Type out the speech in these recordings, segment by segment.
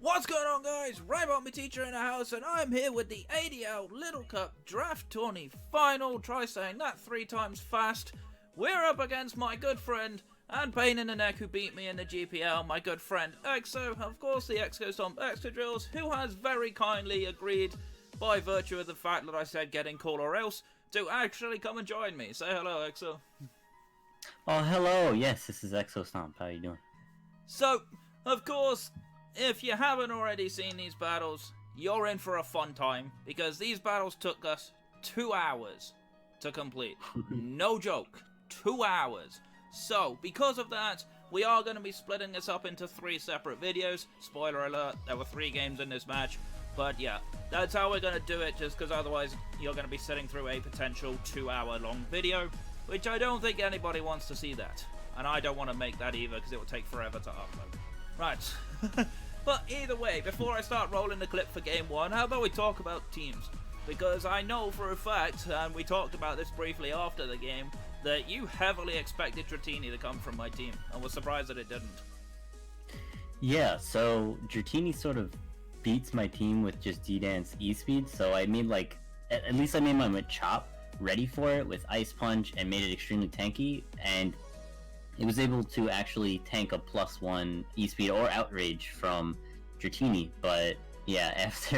What's going on, guys? Raybot, my teacher in the house, and I'm here with the ADL Little Cup Draft Tourney Final. Try saying that 3 times fast. We're up against my good friend and pain in the neck who beat me in the GPL, my good friend Exo, of course the ExoStomp Excadrills, who has very kindly agreed, by virtue of the fact that I said getting cool or else, to actually come and join me. Say hello, Exo. Oh, hello. Yes, this is ExoStomp. How you doing? So, of course, if you haven't already seen these battles, you're in for a fun time, because these battles took us 2 hours to complete. No joke, 2 hours. So, because of that, we are going to be splitting this up into 3 separate videos. Spoiler alert, there were 3 games in this match. But yeah, that's how we're going to do it, just because otherwise you're going to be sitting through a potential 2-hour-long video, which I don't think anybody wants to see that. And I don't want to make that either, because it will take forever to upload. Right. But either way, before I start rolling the clip for game 1, how about we talk about teams? Because I know for a fact, and we talked about this briefly after the game, that you heavily expected Dratini to come from my team, and was surprised that it didn't. Yeah, so Dratini sort of beats my team with just D-Dance E-Speed, so I made at least I made mine with Chop ready for it with Ice Punch and made it extremely tanky, and it was able to actually tank a +1 E-Speed or Outrage from Dratini, but yeah, after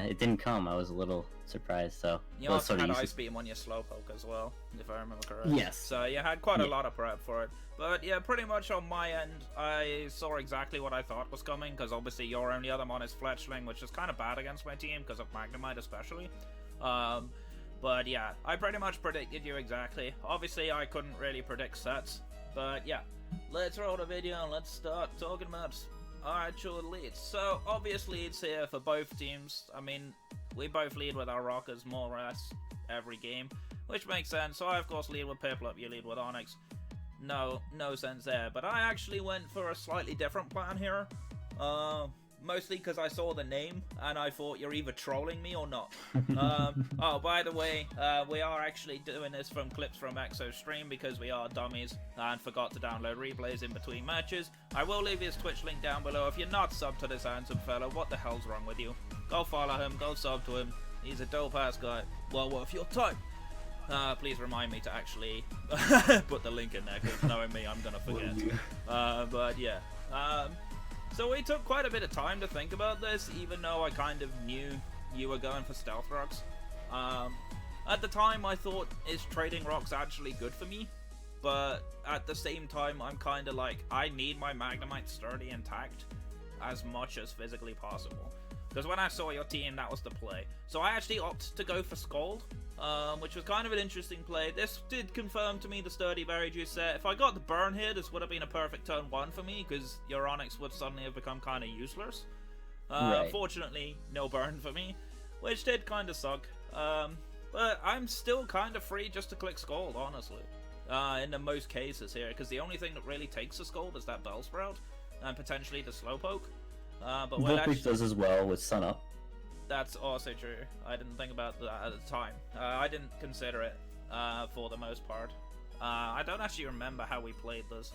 it didn't come, I was a little surprised, so... You also had Ice Beam on your Slowpoke as well, if I remember correctly. Yes. So you had quite a lot of prep for it. But yeah, pretty much on my end, I saw exactly what I thought was coming, because obviously your only other mon is Fletchling, which is kind of bad against my team, because of Magnemite especially. But yeah, I pretty much predicted you exactly. Obviously, I couldn't really predict sets, but yeah. Let's roll the video and let's start talking about our actual leads. So, obvious leads here for both teams. I mean, we both lead with our Rockers more or less every game, which makes sense. So I, of course, lead with Piplup, you lead with Onyx. No sense there. But I actually went for a slightly different plan here. Mostly because I saw the name, and I thought you're either trolling me or not. Oh, by the way, we are actually doing this from clips from Exo's stream, because we are dummies, and forgot to download replays in between matches. I will leave his Twitch link down below. If you're not subbed to this handsome fella, what the hell's wrong with you? Go follow him, go sub to him. He's a dope-ass guy. Well worth your time. Please remind me to actually put the link in there, because knowing me, I'm gonna forget. But yeah. So we took quite a bit of time to think about this, even though I kind of knew you were going for Stealth Rocks. At the time, I thought, is trading rocks actually good for me? But at the same time, I'm kind of like, I need my Magnemite sturdy intact as much as physically possible. Because when I saw your team, that was the play. So I actually opted to go for Scald, which was kind of an interesting play. This did confirm to me the sturdy Berry Juice set. If I got the burn here, this would have been a perfect turn 1 for me, because your Onyx would suddenly have become kind of useless. Right. Unfortunately, no burn for me, which did kind of suck. But I'm still kind of free just to click Scald, honestly. In the most cases here, because the only thing that really takes a Scald is that Bellsprout, and potentially the Slowpoke. But Vulpix does as well with Sun Up. That's also true. I didn't think about that at the time. I didn't consider it for the most part. I don't actually remember how we played this.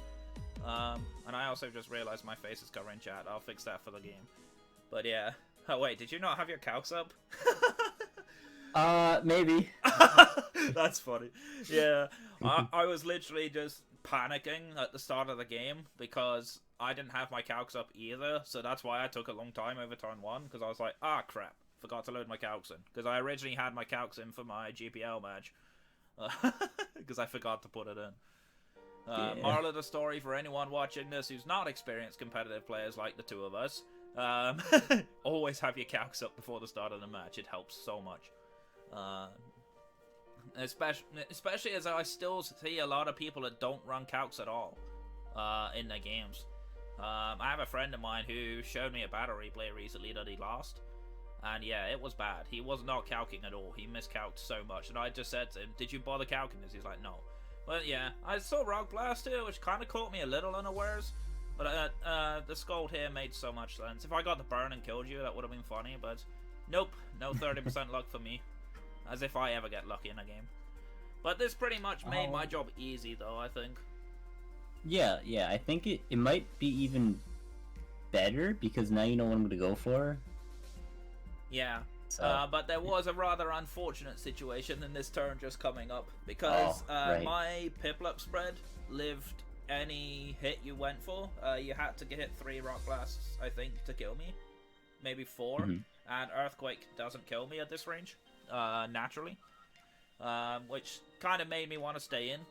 And I also just realized my face is covering chat. I'll fix that for the game. But yeah. Oh wait, did you not have your calcs up? Maybe. That's funny. Yeah. I was literally just panicking at the start of the game because I didn't have my calcs up either, so that's why I took a long time over turn 1, because I was like, ah crap, forgot to load my calcs in, because I originally had my calcs in for my GPL match, because I forgot to put it in. Moral of the story for anyone watching this who's not experienced competitive players like the two of us, always have your calcs up before the start of the match. It helps so much. Especially as I still see a lot of people that don't run calcs at all in their games. I have a friend of mine who showed me a battle replay recently that he lost, and yeah, it was bad. He was not calcing at all. He miscalced so much, and I just said to him, did you bother calcing this? He's like, no. But yeah, I saw Rock Blast here, which kind of caught me a little unawares, but the Scald here made so much sense. If I got the burn and killed you, that would have been funny, but nope, no 30% luck for me. As if I ever get lucky in a game. But this pretty much made my job easy, though, I think. Yeah, I think it might be even better because now you know what I'm gonna go for. Yeah. So, But there was a rather unfortunate situation in this turn just coming up because right. my Piplup spread lived any hit you went for. You had to hit 3 Rock Blasts, I think, to kill me. Maybe 4. Mm-hmm. And Earthquake doesn't kill me at this range, naturally. Which kind of made me want to stay in.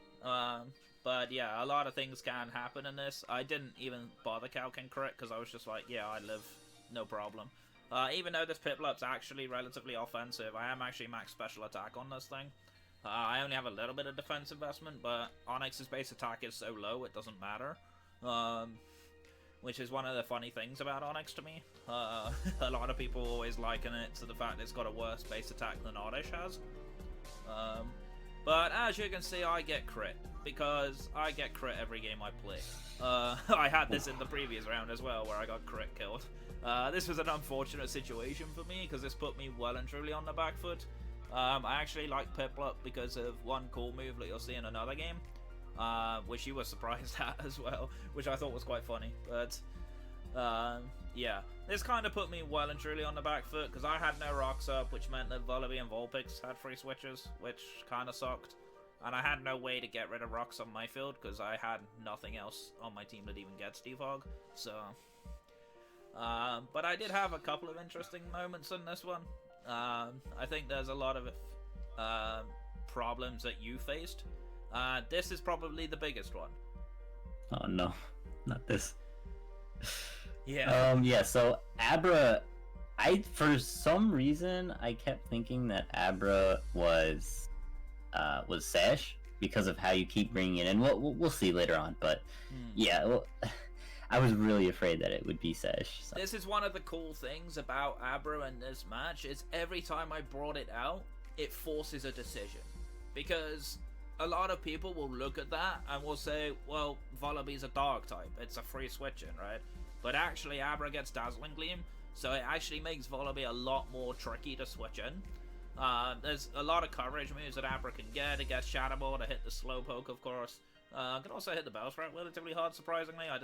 But yeah, a lot of things can happen in this. I didn't even bother calcing crit because I was just like, yeah, I live, no problem. Even though this Piplup's actually relatively offensive, I am actually max special attack on this thing. I only have a little bit of defense investment, but Onyx's base attack is so low it doesn't matter. Which is one of the funny things about Onyx to me. A lot of people always liken it to the fact it's got a worse base attack than Oddish has. But as you can see, I get crit, because I get crit every game I play. I had this in the previous round as well, where I got crit killed. This was an unfortunate situation for me, because this put me well and truly on the back foot. I actually like Piplup because of one cool move that you'll see in another game, which you were surprised at as well, which I thought was quite funny. But yeah, this kind of put me well and truly on the back foot, because I had no rocks up, which meant that Vullaby and Vulpix had free switches, which kind of sucked. And I had no way to get rid of rocks on my field, because I had nothing else on my team that even gets Defog, so... but I did have a couple of interesting moments in this one. I think there's a lot of problems that you faced. This is probably the biggest one. Oh no, not this. Yeah. Yeah, so Abra, for some reason I kept thinking that Abra was Sash because of how you keep bringing it in. We'll see later on, but yeah, well, I was really afraid that it would be Sash. So. This is one of the cool things about Abra in this match, is every time I brought it out, it forces a decision. Because a lot of people will look at that and will say, well, Vullaby's a Dark type, it's a free switch in, right? But actually Abra gets Dazzling Gleam, so it actually makes Vullaby a lot more tricky to switch in. There's a lot of coverage moves that Abra can get. It gets Shadow Ball to hit the Slowpoke, of course. Can also hit the Bellsprout relatively hard, surprisingly. I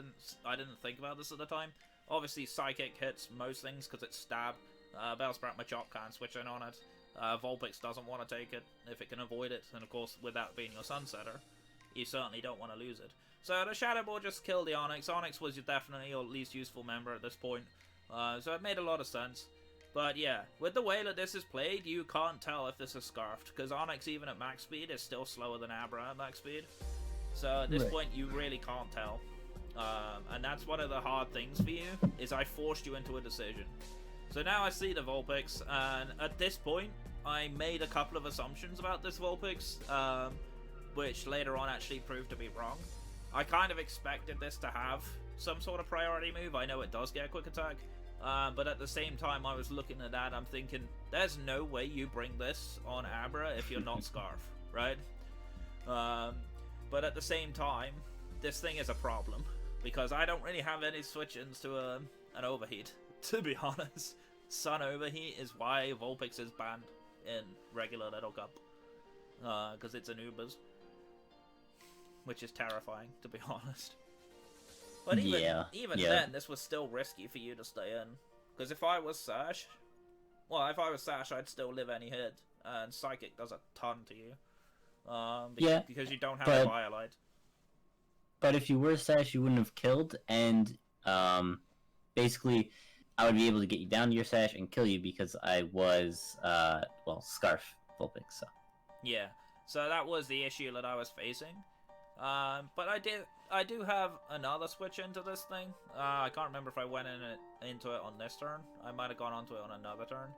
didn't think about this at the time. Obviously, Psychic hits most things because it's Stab. Bellsprout Machop can't switch in on it. Vulpix doesn't want to take it if it can avoid it. And of course, with that being your Sunsetter, you certainly don't want to lose it. So the Shadow Ball just killed the Onyx. Onyx was definitely your least useful member at this point. So it made a lot of sense. But yeah, with the way that this is played, you can't tell if this is Scarfed, because Onyx, even at max speed, is still slower than Abra at max speed. So at this point, you really can't tell. And that's one of the hard things for you, is I forced you into a decision. So now I see the Vulpix, and at this point, I made a couple of assumptions about this Vulpix, which later on actually proved to be wrong. I kind of expected this to have some sort of priority move. I know it does get a quick attack, but at the same time, I was looking at that, I'm thinking, there's no way you bring this on Abra if you're not Scarf, right? But at the same time, this thing is a problem, because I don't really have any switch-ins to an Overheat, to be honest. Sun Overheat is why Vulpix is banned in regular Little Cup, because it's an Ubers, which is terrifying, to be honest. But even then, this was still risky for you to stay in, because if I was Sash, I'd still live any hit, and Psychic does a ton to you. Because you don't have a Violite. But if you were Sash, you wouldn't have killed, and basically, I would be able to get you down to your Sash and kill you because I was, Scarf Vulpix, so. Yeah, so that was the issue that I was facing. But I do have another switch into this thing. I can't remember if I went into it on this turn. I might have gone onto it on another turn.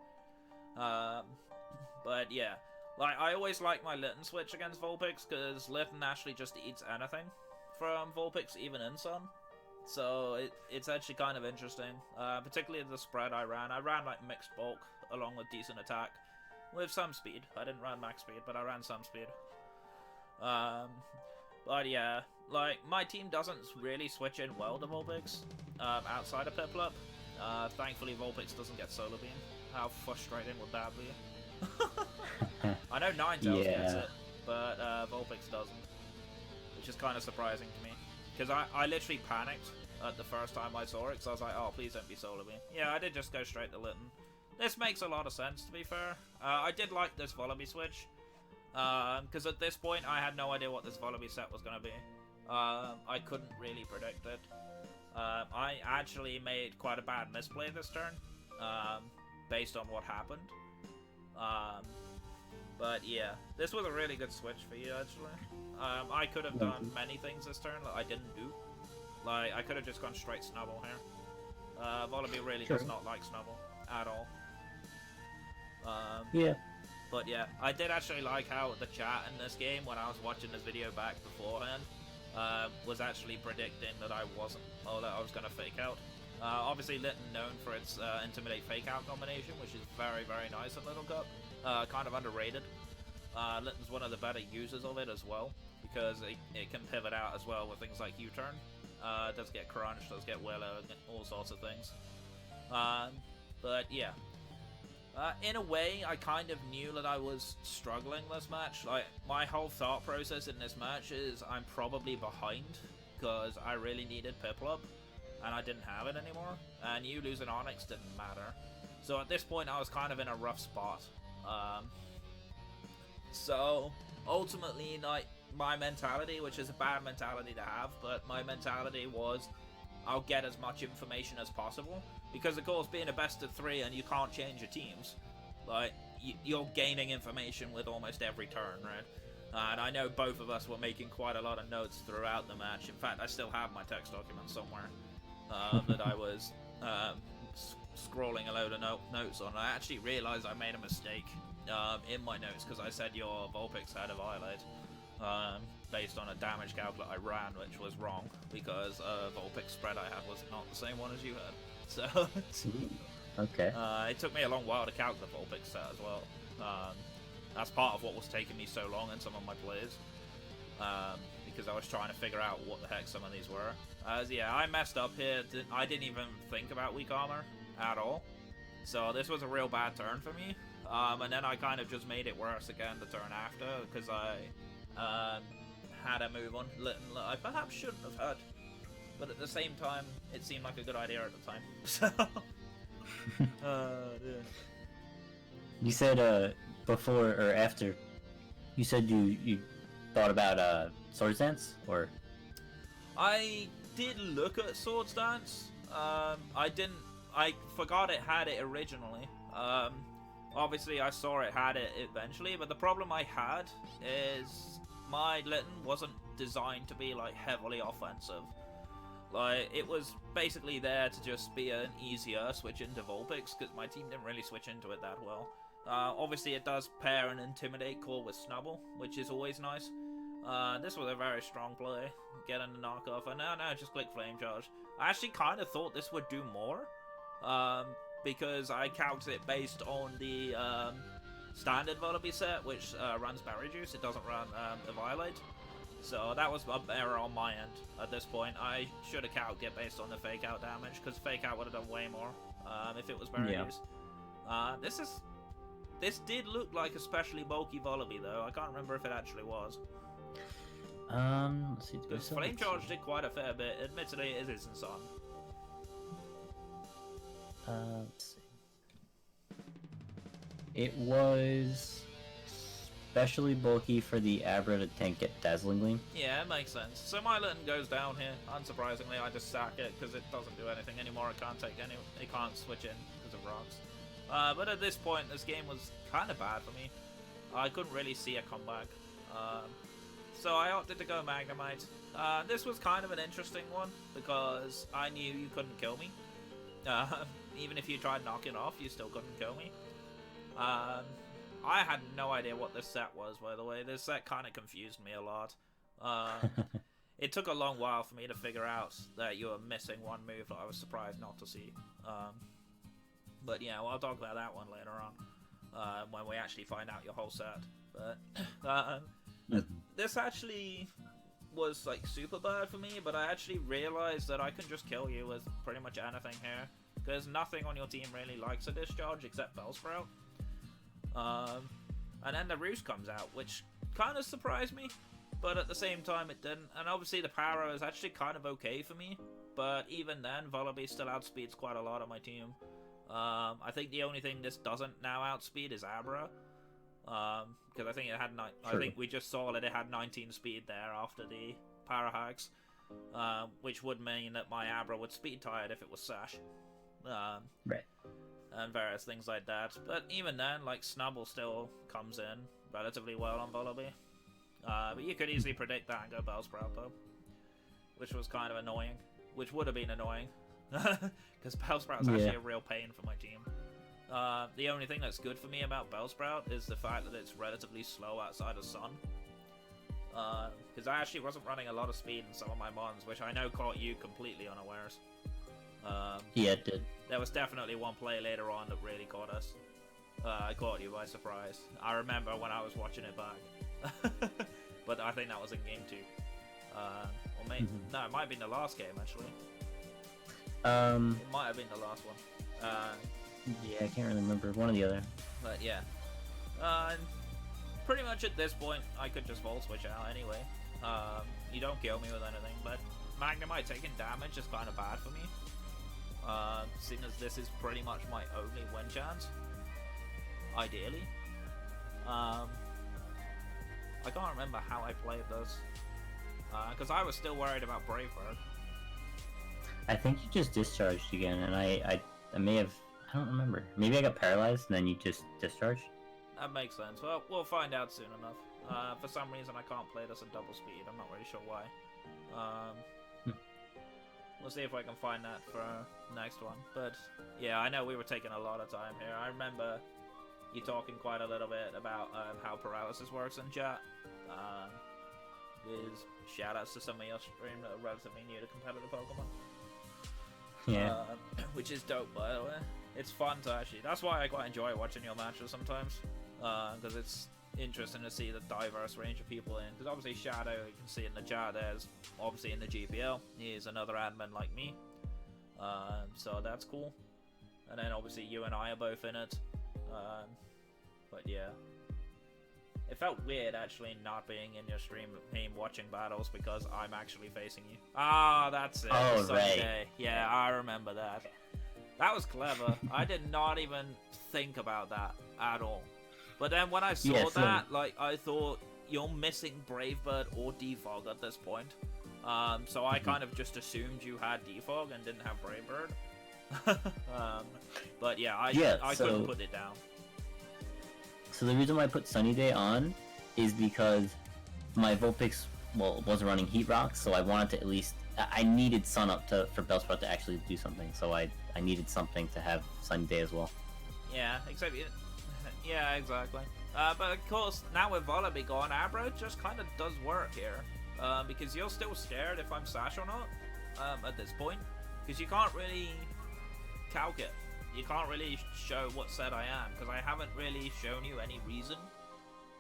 But yeah. Like, I always like my Litten switch against Vulpix, because Litten actually just eats anything from Vulpix, even in Sun. So it's actually kind of interesting, particularly the spread I ran. I ran like mixed bulk, along with decent attack, with some speed. I didn't run max speed, but I ran some speed. But yeah, like, my team doesn't really switch in well to Vulpix, outside of Piplup. Thankfully Vulpix doesn't get Solar Beam. How frustrating would that be? I know Ninetales gets it, but Vulpix doesn't, which is kind of surprising to me, because I literally panicked at the first time I saw it, because I was like, oh, please don't be Solar Beam. Yeah, I did just go straight to Litten. This makes a lot of sense, to be fair. I did like this Volibee switch, because at this point I had no idea what this Volibee set was going to be. I couldn't really predict it. I actually made quite a bad misplay this turn, based on what happened. But yeah, this was a really good switch for you, actually. I could have done many things this turn that I didn't do. Like, I could have just gone straight Snubble here. Volibee really does not like Snubble at all. Yeah. But yeah, I did actually like how the chat in this game, when I was watching this video back beforehand, was actually predicting that I wasn't, or that I was going to fake out. Obviously, Litten known for its Intimidate Fake Out combination, which is very, very nice at Little Cup. Kind of underrated. Litten's one of the better users of it as well, because it can pivot out as well with things like U-turn. It does get crunch, does get willow, all sorts of things. But yeah. In a way, I kind of knew that I was struggling this match. Like, my whole thought process in this match is I'm probably behind, because I really needed Piplup, and I didn't have it anymore, and you losing Onyx didn't matter. So at this point, I was kind of in a rough spot. So, ultimately, like, my mentality, which is a bad mentality to have, but my mentality was, I'll get as much information as possible, because of course, being a best of 3 and you can't change your teams, like, you're gaining information with almost every turn, right? And I know both of us were making quite a lot of notes throughout the match. In fact, I still have my text document somewhere that I was scrolling a load of notes on. I actually realized I made a mistake in my notes, because I said your Vulpix had a Violate, based on a damage calculate I ran, which was wrong, because Vulpix spread I had was not the same one as you had. So, okay. It took me a long while to calculate the Vulpix set as well. That's part of what was taking me so long in some of my plays, because I was trying to figure out what the heck some of these were. Yeah, I messed up here. I didn't even think about weak armor at all, so this was a real bad turn for me. And then I kind of just made it worse again the turn after, because I had a move on Litten that I perhaps shouldn't have had, but at the same time, it seemed like a good idea at the time. So, yeah. You said before or after, you said you thought about Swords Dance, or? I did look at Swords Dance. I forgot it had it originally. Obviously, I saw it had it eventually, but the problem I had is my Litten wasn't designed to be, like, heavily offensive. Like, it was basically there to just be an easier switch into Vulpix, because my team didn't really switch into it that well. Obviously, it does pair an Intimidate core with Snubble, which is always nice. This was a very strong play, getting the knockoff, and no, just click Flame Charge. I actually kind of thought this would do more, because I calculated it based on the standard Volibee set, which runs Berry Juice. It doesn't run the Violate. So that was an error on my end at this point. I should have calculated it based on the Fake Out damage, because Fake Out would have done way more if it was Berry Juice. This did look like a specially bulky Volibee, though. I can't remember if it actually was. Let's see. Because Flame Charge did quite a fair bit. Admittedly, it isn't Sun. Let's see. It was especially bulky for the Abra to tank at Dazzling Gleam. Yeah, it makes sense. So my Litten goes down here. Unsurprisingly, I just sack it because it doesn't do anything anymore. It can't take any. It can't switch in because of rocks. But at this point, this game was kind of bad for me. I couldn't really see a comeback. So I opted to go Magnemite. This was kind of an interesting one because I knew you couldn't kill me. Even if you tried knocking off, you still couldn't kill me. I had no idea what this set was, by the way. This set kind of confused me a lot. It took a long while for me to figure out that you were missing one move that I was surprised not to see. But yeah, well, I'll talk about that one later on, when we actually find out your whole set. But this actually was like super bad for me, but I actually realized that I can just kill you with pretty much anything here, because nothing on your team really likes a discharge except Bellsprout. And then the Roost comes out, which kind of surprised me, but at the same time it didn't. And obviously the Paro is actually kind of okay for me, but even then, Volibee still outspeeds quite a lot of my team. I think the only thing this doesn't now outspeed is Abra. Because I think it had I think we just saw that it had 19 speed there after the power hacks, which would mean that my Abra would speed tired if it was Sash. Right. And various things like that. But even then, like, Snubble still comes in relatively well on Volibee. But you could easily predict that and go Bellsprout, though. Which was kind of annoying. Which would have been annoying. Because Bellsprout is actually a real pain for my team. The only thing that's good for me about Bellsprout is the fact that it's relatively slow outside of Sun. Because I actually wasn't running a lot of speed in some of my mons, which I know caught you completely unawares. Yeah, it did. There was definitely one play later on that really caught us. I caught you by surprise. I remember when I was watching it back. But I think that was in game 2. Or maybe, no, it might have been the last game, actually. It might have been the last one. Yeah, I can't really remember. One or the other. But yeah. Pretty much at this point, I could just Volt Switch out anyway. You don't kill me with anything, but Magnemite taking damage is kind of bad for me. Seeing as this is pretty much my only win chance. Ideally. I can't remember how I played this. Because I was still worried about Brave Bird. I think you just discharged again, and I may have... I don't remember. Maybe I got paralyzed, and then you just discharged? That makes sense. Well, we'll find out soon enough. For some reason, I can't play this at double speed. I'm not really sure why. We'll see if I can find that for next one. But, yeah, I know we were taking a lot of time here. I remember you talking quite a little bit about how paralysis works in chat. Shoutouts to some of your stream that are relatively new to competitive Pokemon. Yeah. Which is dope, by the way. It's fun to actually... That's why I quite enjoy watching your matches sometimes. Because it's interesting to see the diverse range of people in. Because obviously Shadow, you can see in the chat, there's obviously in the GPL. He's another admin like me. So that's cool. And then obviously you and I are both in it. But yeah. It felt weird actually not being in your stream, me watching battles because I'm actually facing you. Ah, that's it. Oh, Sunday. Right. Yeah, I remember that. That was clever. I did not even think about that at all. But then when I saw that, like, I thought, you're missing Brave Bird or Defog at this point. So I kind of just assumed you had Defog and didn't have Brave Bird. But yeah, I couldn't put it down. So the reason why I put Sunny Day on is because my Vulpix, wasn't running Heat Rocks, so I wanted to at least... I needed Sun up for Bellsprout to actually do something, so I needed something to have Sunny Day as well. Yeah, except... Yeah, exactly. But of course, now with Volibee gone, Abra just kind of does work here. Because you're still scared if I'm Sash or not, at this point. Because you can't really calc it. You can't really show what set I am, because I haven't really shown you any reason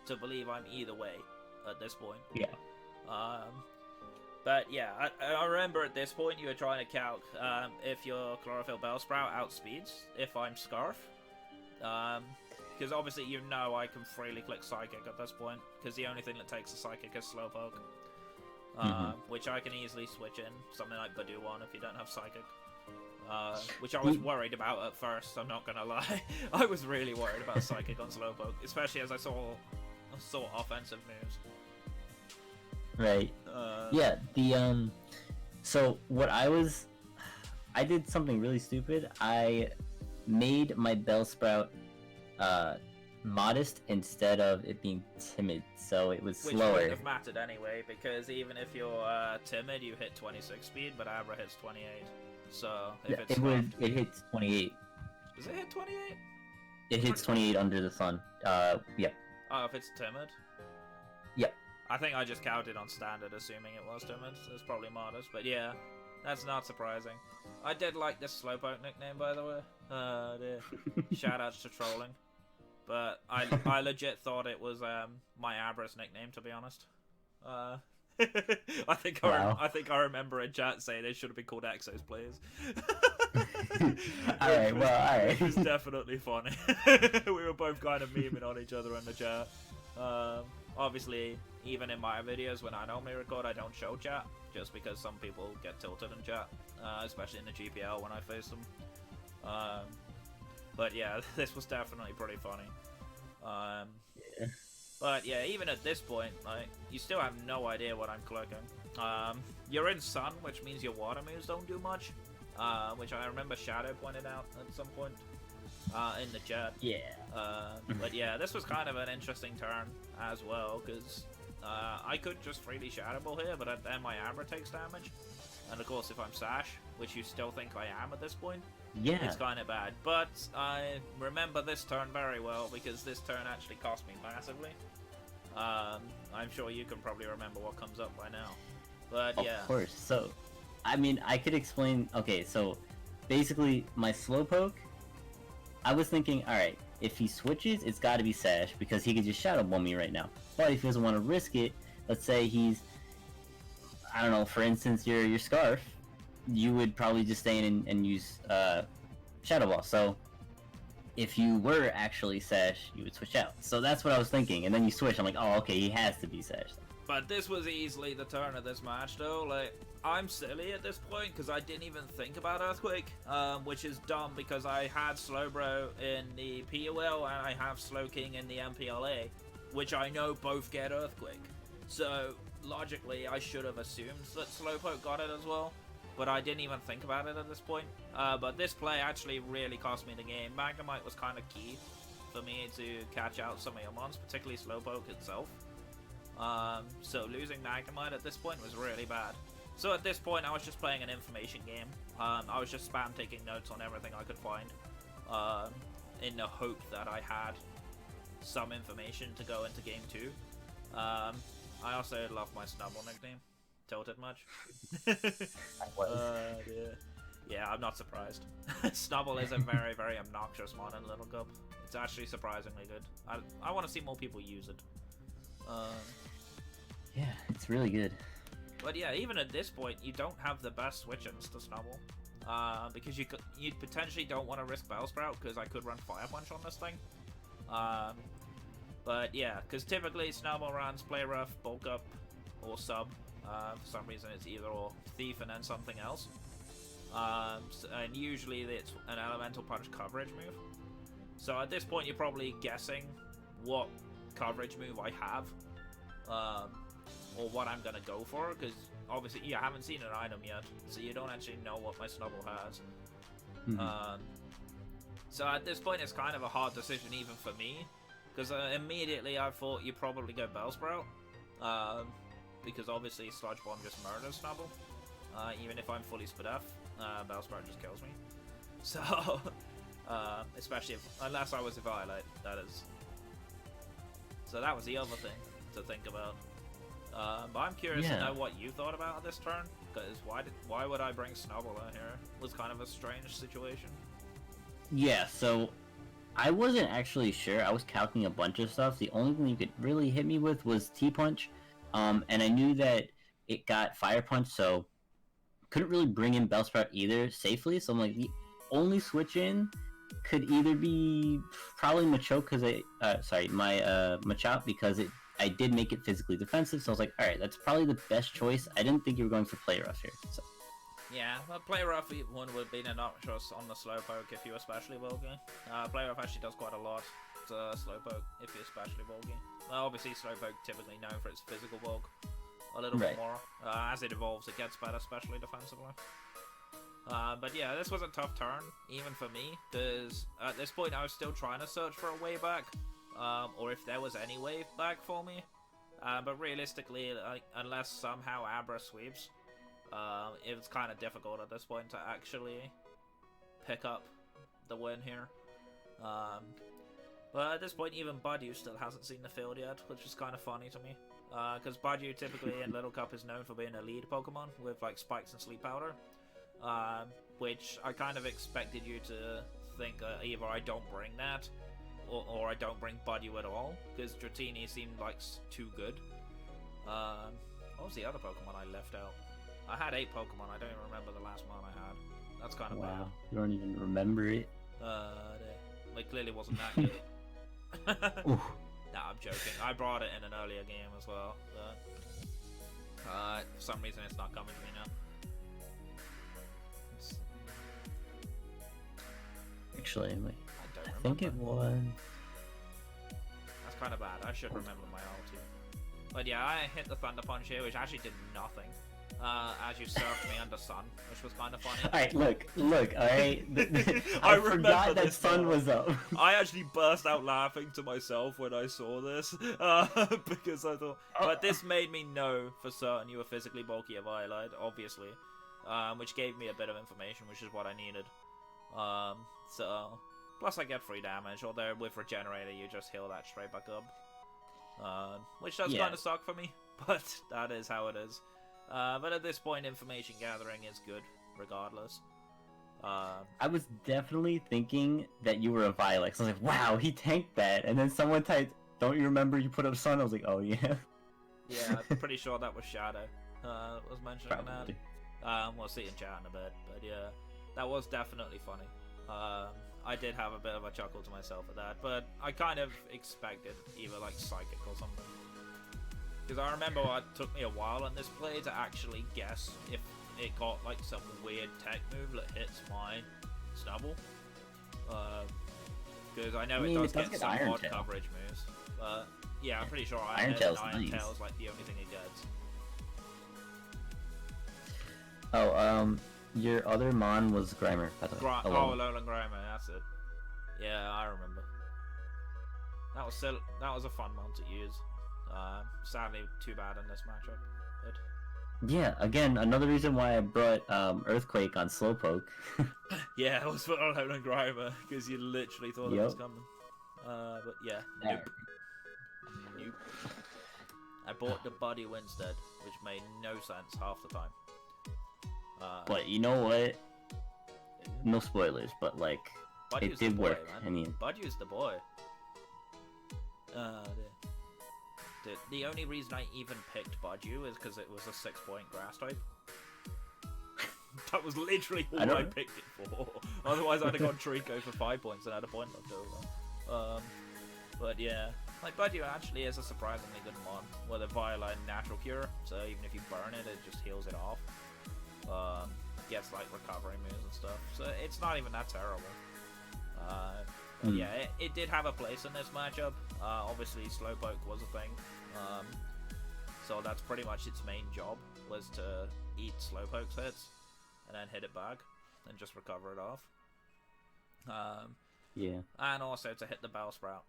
to believe I'm either way at this point. Yeah. But yeah, I remember at this point you were trying to calc if your Chlorophyll Bellsprout outspeeds if I'm Scarf. Because obviously you know I can freely click Psychic at this point, because the only thing that takes a Psychic is Slowpoke. Which I can easily switch in, something like Badoo if you don't have Psychic. Which I was worried about at first, I'm not gonna lie. I was really worried about Psychic on Slowpoke, especially as I saw offensive moves. Right. Yeah, so what I did something really stupid. I made my Bellsprout modest instead of it being timid, so it was slower. Which wouldn't have mattered anyway, because even if you're timid, you hit 26 speed, but Abra hits 28. So if it hits 28. Does it hit 28? It hits 28 under the sun. Yeah. Oh, if it's timid? Yeah. I think I just counted on standard, assuming it was timid. It's probably modest, but yeah, that's not surprising. I did like this Slowpoke nickname, by the way. Shoutouts to trolling. But I legit thought it was my Abra's nickname, to be honest. I think I remember in chat saying they should have been called Exos players. Alright. It was definitely funny. We were both kind of memeing on each other in the chat. Obviously, even in my videos when I normally record, I don't show chat, just because some people get tilted in chat, especially in the GPL when I face them. But yeah, this was definitely pretty funny. Yeah. But yeah, even at this point, like, you still have no idea what I'm clicking. You're in Sun, which means your water moves don't do much, which I remember Shadow pointed out at some point in the chat. Yeah. But yeah, this was kind of an interesting turn as well, because I could just freely Shadow Ball here, but then my Abra takes damage. And of course, if I'm Sash, which you still think I am at this point, Yeah. it's kind of bad. But I remember this turn very well, because this turn actually cost me massively. I'm sure you can probably remember what comes up by now. But yeah. Of course. So, I mean, I could explain. Okay, so basically, my Slowpoke, I was thinking, alright, if he switches, it's got to be Sash, because he could just Shadow Ball me right now. But if he doesn't want to risk it, let's say he's, I don't know, for instance, your Scarf, you would probably just stay in and use Shadow Ball. So, if you were actually Sash, you would switch out. So that's what I was thinking. And then you switch, I'm like, oh, okay, he has to be Sash. But this was easily the turn of this match, though. Like, I'm silly at this point because I didn't even think about Earthquake, which is dumb because I had Slowbro in the POL and I have Slowking in the MPLA, which I know both get Earthquake. So, logically, I should have assumed that Slowpoke got it as well, but I didn't even think about it at this point. But this play actually really cost me the game. Magnemite was kind of key for me to catch out some of your mons, particularly Slowpoke itself. So losing Magnemite at this point was really bad. So at this point I was just playing an information game. I was just spam taking notes on everything I could find, in the hope that I had some information to go into game 2. I also love my Snubble nickname. Tilted much? Yeah, I'm not surprised. Snubble is a very, very obnoxious mon in Little Cup. It's actually surprisingly good. I want to see more people use it. Yeah, it's really good. But yeah, even at this point, you don't have the best switch-ins to Snubble. Because you potentially don't want to risk Bellsprout, because I could run Fire Punch on this thing. But yeah, because typically Snubble runs Play Rough, Bulk Up, or Sub. For some reason it's either or Thief and then something else. And usually it's an Elemental Punch coverage move. So at this point you're probably guessing what coverage move I have. Or what I'm gonna go for, because obviously you haven't seen an item yet, so you don't actually know what my Snubble has. So at this point it's kind of a hard decision even for me, because immediately I thought you probably go Bellsprout, because obviously Sludge Bomb just murders Snubble. Even if I'm fully Spadef, Bellsprout just kills me. So, especially unless I was a Violet, that is. So that was the other thing to think about. But I'm curious to know what you thought about this turn, because why would I bring Snubble out here? It was kind of a strange situation. Yeah, so I wasn't actually sure. I was calculating a bunch of stuff. The only thing you could really hit me with was T-Punch, and I knew that it got Fire Punch, so couldn't really bring in Bellsprout either safely. So I'm like, the only switch in could either be probably Machop, because Machop, because I did make it physically defensive, so I was like, alright, that's probably the best choice. I didn't think you were going for Play Rough here. So. Yeah, well, Play Rough one would have been obnoxious on the Slowpoke if you were specially bulky. Play Rough actually does quite a lot to Slowpoke if you're specially bulky. Well, obviously Slowpoke typically known for its physical bulk a little bit more. As it evolves, it gets better, especially defensively. But yeah, this was a tough turn, even for me, because at this point I was still trying to search for a way back, or if there was any way back for me. But realistically, unless somehow Abra sweeps, it was kind of difficult at this point to actually pick up the win here. But at this point, even Budyu still hasn't seen the field yet, which is kind of funny to me. Because Budyu typically in Little Cup is known for being a lead Pokemon with like Spikes and Sleep Powder. Which I kind of expected you to think either I don't bring that, or I don't bring Budyu at all, because Dratini seemed like too good. What was the other Pokemon I left out? I had 8 Pokemon, I don't even remember the last one I had. That's kind of bad. You don't even remember it? It clearly wasn't that good. Nah, I'm joking. I brought it in an earlier game as well, but for some reason it's not coming to me now. Actually, wait. I think it was. That's kind of bad. I should remember my ulti. But yeah, I hit the Thunder Punch here, which actually did nothing. As you surfed me under Sun, which was kind of funny. Alright, look, alright. I forgot that Sun was up. I actually burst out laughing to myself when I saw this, because I thought... But this made me know for certain you were physically bulky of Iolite, obviously. Which gave me a bit of information, which is what I needed. So... Plus I get free damage, although with Regenerator you just heal that straight back up. Which does kind of suck for me, but that is how it is. But at this point, information gathering is good, regardless. I was definitely thinking that you were a Violex. I was like, wow, he tanked that. And then someone typed, don't you remember you put up Sun? I was like, oh yeah. Yeah, I'm pretty sure that was Shadow. Was mentioning Probably. that. We'll see in chat in a bit, but yeah, that was definitely funny. I did have a bit of a chuckle to myself at that, but I kind of expected either like Psychic or something. Because I remember it took me a while on this play to actually guess if it got like some weird tech move that hits my Snubble. Because I know it does get some odd coverage moves. But yeah, I'm pretty sure Iron Tail's like the only thing it gets. Oh, your other Mon was Grimer, by the way. Alolan Grimer, that's it. Yeah, I remember. That was a fun Mon to use. Sadly, too bad in this matchup. But... Yeah, again, another reason why I brought Earthquake on Slowpoke. Yeah, it was for Alolan Grimer, because you literally thought it was coming. But yeah, nope. I bought the Buddy instead, which made no sense half the time. But you know what? No spoilers, but like, it did work. Man. I mean, Buddy's the boy. The only reason I even picked Budgie is because it was a 6-point grass type. That was literally all I picked it for. Otherwise, I'd have gone Trico for 5 points and had a point left over. But yeah, like Budgie actually is a surprisingly good mon with a Violine Natural Cure. So even if you burn it, it just heals it off. Gets like recovery moves and stuff. So it's not even that terrible. But yeah, it did have a place in this matchup. Obviously, Slowpoke was a thing. So that's pretty much its main job, was to eat Slowpoke's hits and then hit it back and just recover it off. Yeah. And also to hit the Bellsprout.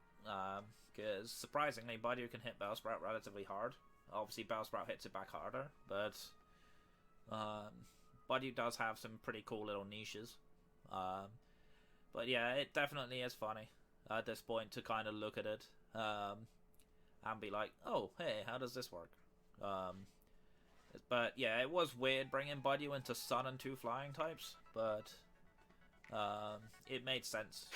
Because surprisingly, Budgie can hit Bellsprout relatively hard. Obviously, Bellsprout hits it back harder, but Budgie does have some pretty cool little niches. But yeah, it definitely is funny at this point to kind of look at it and be like, oh, hey, how does this work? But yeah, it was weird bringing Budgie into Sun and 2 flying types, but it made sense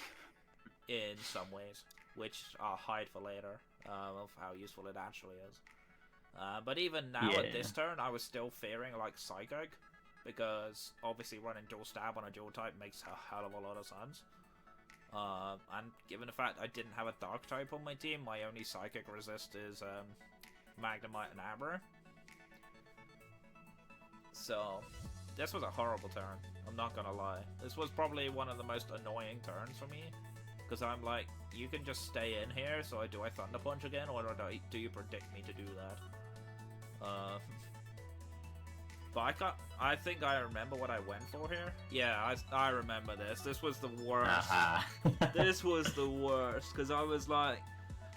in some ways, which I'll hide for later of how useful it actually is. But even now at this turn, I was still fearing like Psychic, because obviously running dual stab on a dual type makes a hell of a lot of sense. And given the fact I didn't have a dark type on my team, my only psychic resist is Magnemite and Abra. So this was a horrible turn, I'm not gonna lie. This was probably one of the most annoying turns for me, because I'm like, you can just stay in here, so do I Thunder Punch again, or do you predict me to do that? But I think I remember what I went for here. Yeah, I remember this. This was the worst. This was the worst, because I was like,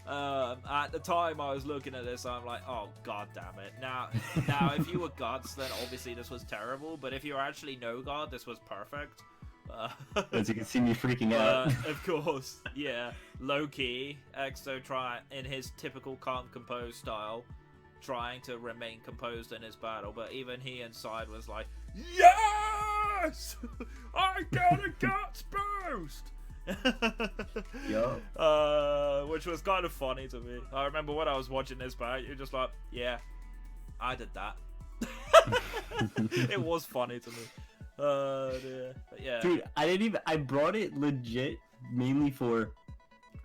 at the time I was looking at this, I'm like, oh god damn it. Now if you were Gods, then obviously this was terrible, but if you're actually no God, this was perfect. As you can see me freaking out. Of course, yeah. Low key, Exo try in his typical calm, composed style, trying to remain composed in his battle, but even he inside was like, yes! I got a guts boost! Yo. Which was kind of funny to me. I remember when I was watching this back, you're just like, yeah, I did that. It was funny to me. Dear. But yeah. Dude, I brought it legit mainly for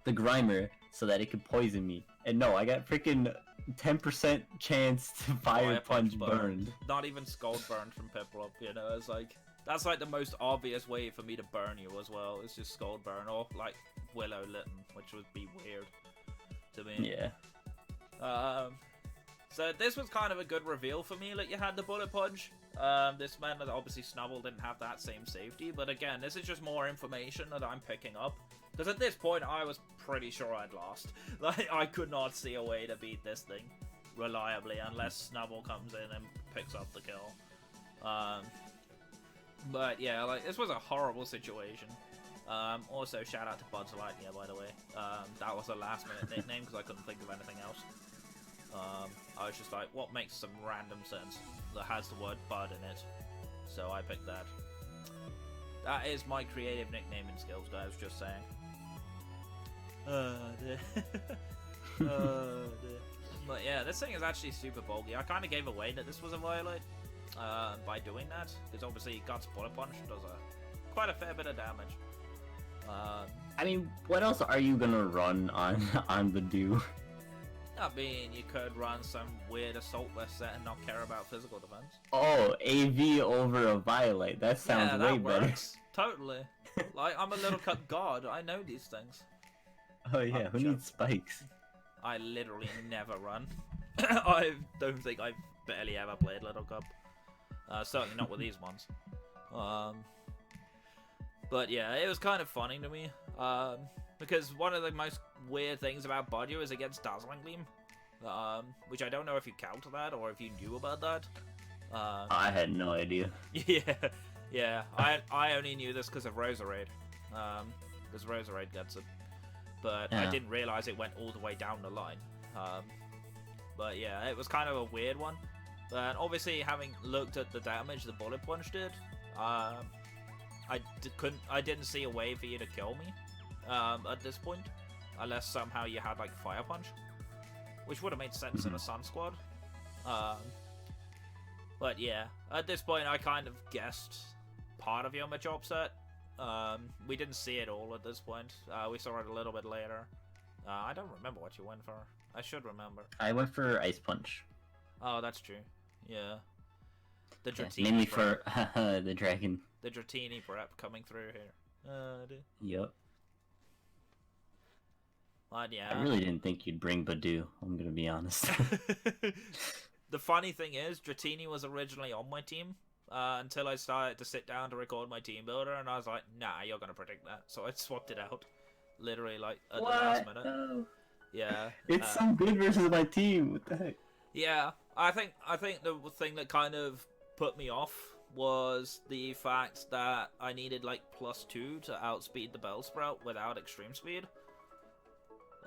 the Grimer so that it could poison me. and no, I got freaking 10% chance to fire punch burned. Not even Scald burned from Piplup, you know, it's like, that's like the most obvious way for me to burn you as well, it's just Scald burn, or like Willow Litten, which would be weird to me. Yeah. So this was kind of a good reveal for me, like you had the Bullet Punch. This meant that obviously Snubble didn't have that same safety, but again, this is just more information that I'm picking up. Because at this point, I was pretty sure I'd lost. Like, I could not see a way to beat this thing reliably unless Snubble comes in and picks up the kill. But yeah, like, this was a horrible situation. Also, shout out to Bud's Lightyear, by the way. That was a last minute nickname because I couldn't think of anything else. I was just like, what makes some random sense that has the word Bud in it? So I picked that. That is my creative nickname in skills, guys, just saying. But yeah, this thing is actually super bulky. I kind of gave away that this was a Violet by doing that, because obviously Guts Bullet Punch does quite a fair bit of damage. I mean, what else are you gonna run on the do? I mean, you could run some weird Assault Vest set and not care about physical defense. Oh, AV over a Violet. That sounds way better. Works. Totally. Like, I'm a Little Cup god. I know these things. Oh yeah, who needs spikes? I literally never run. I don't think I've barely ever played Little Cup. Certainly not with these ones. But yeah, it was kind of funny to me. Because one of the most weird things about Budyu is it gets Dazzling Gleam. Which I don't know if you counter that or if you knew about that. I had no idea. Yeah. I only knew this because of Roserade. Because Roserade gets it. But I didn't realize it went all the way down the line. But yeah, it was kind of a weird one. But obviously, having looked at the damage the Bullet Punch did, I didn't see a way for you to kill me at this point, unless somehow you had like Fire Punch, which would have made sense in a Sun Squad. But yeah, at this point, I kind of guessed part of your matchup set. We didn't see it all at this point. We saw it a little bit later. I don't remember what you went for. I should remember. I went for Ice Punch. Oh, that's true. Yeah. The Dratini mainly for the dragon. The Dratini prep coming through here. Yep. But yeah. I really didn't think you'd bring Badu, I'm gonna be honest. The funny thing is, Dratini was originally on my team. Until I started to sit down to record my team builder, and I was like, nah, you're gonna predict that. So I swapped it out. Literally, like, at the last minute. No. Yeah. It's so good versus my team, what the heck? Yeah, I think the thing that kind of put me off was the fact that I needed, like, +2 to outspeed the Bellsprout without extreme speed.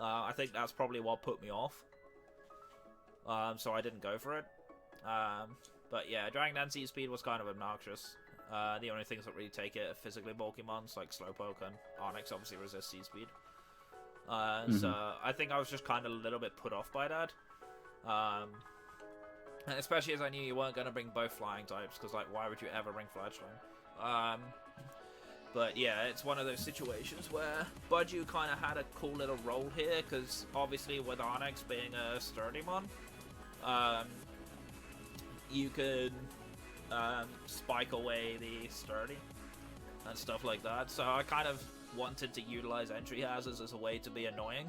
I think that's probably what put me off. So I didn't go for it. But yeah, Dragon Dance speed was kind of obnoxious. The only things that really take it are physically bulky mons like Slowpoke and Onyx obviously resist C-speed. So I think I was just kind of a little bit put off by that. And especially as I knew you weren't going to bring both flying types, because like, why would you ever bring Fledgling? But yeah, it's one of those situations where Budyu kind of had a cool little role here, because obviously with Onyx being a sturdy mon, you could spike away the sturdy and stuff like that. So I kind of wanted to utilize entry hazards as a way to be annoying,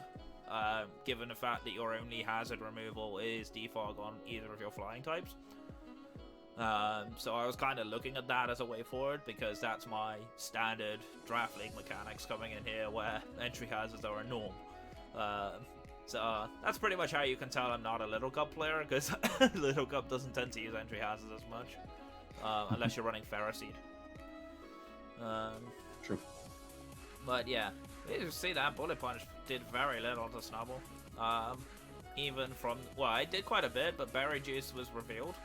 given the fact that your only hazard removal is defog on either of your flying types. So I was kind of looking at that as a way forward, because that's my standard draft league mechanics coming in here, where entry hazards are a norm. So that's pretty much how you can tell I'm not a Little Cup player, because Little Cup doesn't tend to use entry hazards as much, unless you're running Ferroseed. True. But yeah, you see that Bullet Punch did very little to Snubble. Even from, well, I did quite a bit, but Berry Juice was revealed,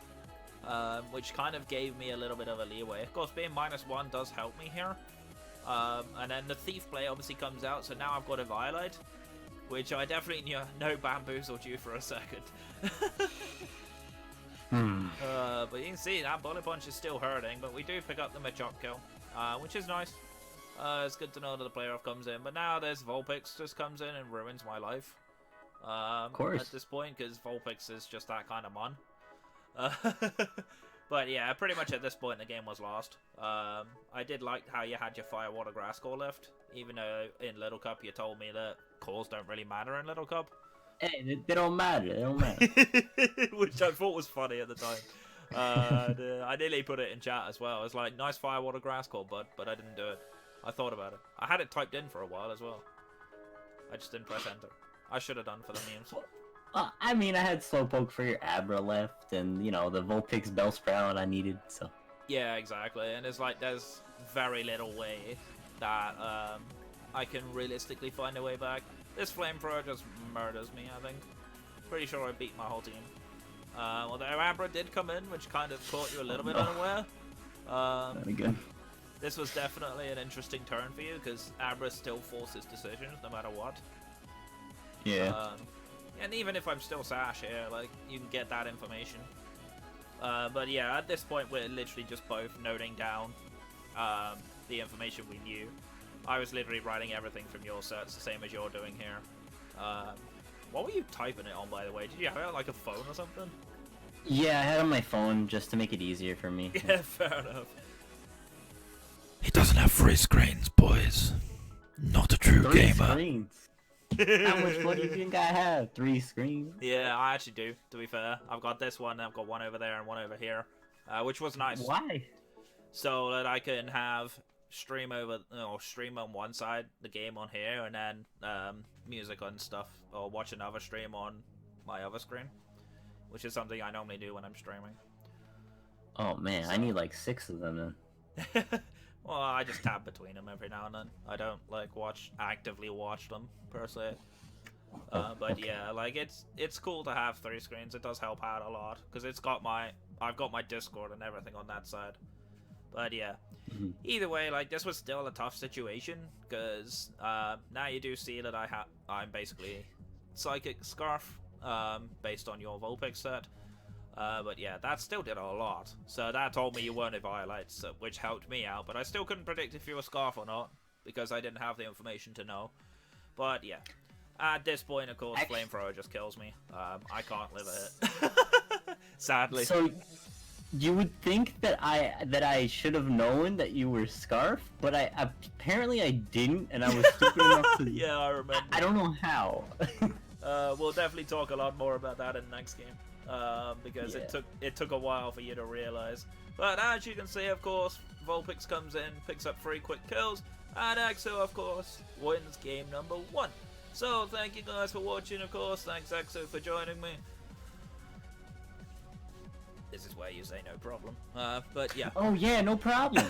which kind of gave me a little bit of a leeway. Of course, being -1 does help me here. And then the Thief play obviously comes out, so now I've got a Violate, which I definitely know bamboozled you for a second. But you can see that Bullet Punch is still hurting, but we do pick up the Machop kill, which is nice. It's good to know that the player off comes in, but now there's Vulpix just comes in and ruins my life. course. At this point, because Vulpix is just that kind of mon. But yeah, pretty much at this point the game was lost. I did like how you had your Fire, Water, Grass core left, even though in Little Cup you told me that cores don't really matter in Little Cup. Hey, they don't matter. They don't matter. Which I thought was funny at the time. I nearly put it in chat as well. I was like, nice Fire, Water, Grass core, but I didn't do it. I thought about it. I had it typed in for a while as well. I just didn't press enter. I should have done for the memes. I mean, I had Slowpoke for your Abra left, and, you know, the Vulpix Bellsprout I needed, so... Yeah, exactly, and it's like, there's very little way that, I can realistically find a way back. This Flamethrower just murders me, I think. Pretty sure I beat my whole team. Although Abra did come in, which kind of caught you a little bit unaware. Very good. This was definitely an interesting turn for you, because Abra still forces decisions, no matter what. Yeah. And even if I'm still Sash here, like, you can get that information. But yeah, at this point we're literally just both noting down the information we knew. I was literally writing everything from your sets, the same as you're doing here. What were you typing it on, by the way? Did you have it on, like, a phone or something? Yeah, I had it on my phone just to make it easier for me. Yeah, fair enough. He doesn't have 3 screens, boys. Not a true 3 gamer. screens. How much money do you think I have? 3 screens? Yeah, I actually do, to be fair. I've got this one, I've got one over there and one over here. Which was nice. Why? So that I can have stream on one side, the game on here, and then music on stuff, or watch another stream on my other screen. Which is something I normally do when I'm streaming. Oh man, I need like 6 of them then. Well, I just tab between them every now and then. I don't like actively watch them per se. But okay. yeah, like it's cool to have 3 screens. It does help out a lot because I've got my Discord and everything on that side. But yeah, either way, like this was still a tough situation because now you do see that I'm basically Psychic Scarf based on your Vulpix set. But yeah, that still did a lot. So that told me you weren't a Violite, so, which helped me out. But I still couldn't predict if you were Scarf or not, because I didn't have the information to know. But yeah, at this point, of course, Flamethrower just kills me. I can't live with it. Sadly. So, you would think that I should have known that you were Scarf, but apparently I didn't, and I was stupid enough to... Yeah, I remember. I don't know how. We'll definitely talk a lot more about that in the next game. Because it took a while for you to realize. But as you can see, of course, Vulpix comes in, picks up 3 quick kills, and Exo, of course, wins game number 1. So thank you guys for watching, of course. Thanks, Exo, for joining me. This is where you say no problem. But yeah. Oh yeah, no problem.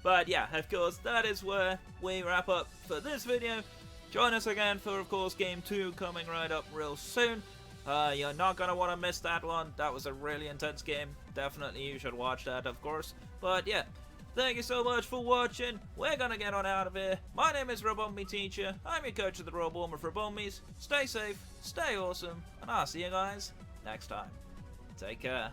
But yeah, of course, that is where we wrap up for this video. Join us again for, of course, game 2 coming right up real soon. You're not going to want to miss that one. That was a really intense game. Definitely you should watch that, of course. But yeah, thank you so much for watching. We're going to get on out of here. My name is Robombi Teacher. I'm your coach of the Rob Warmer for Bombies. Stay safe, stay awesome, and I'll see you guys next time. Take care.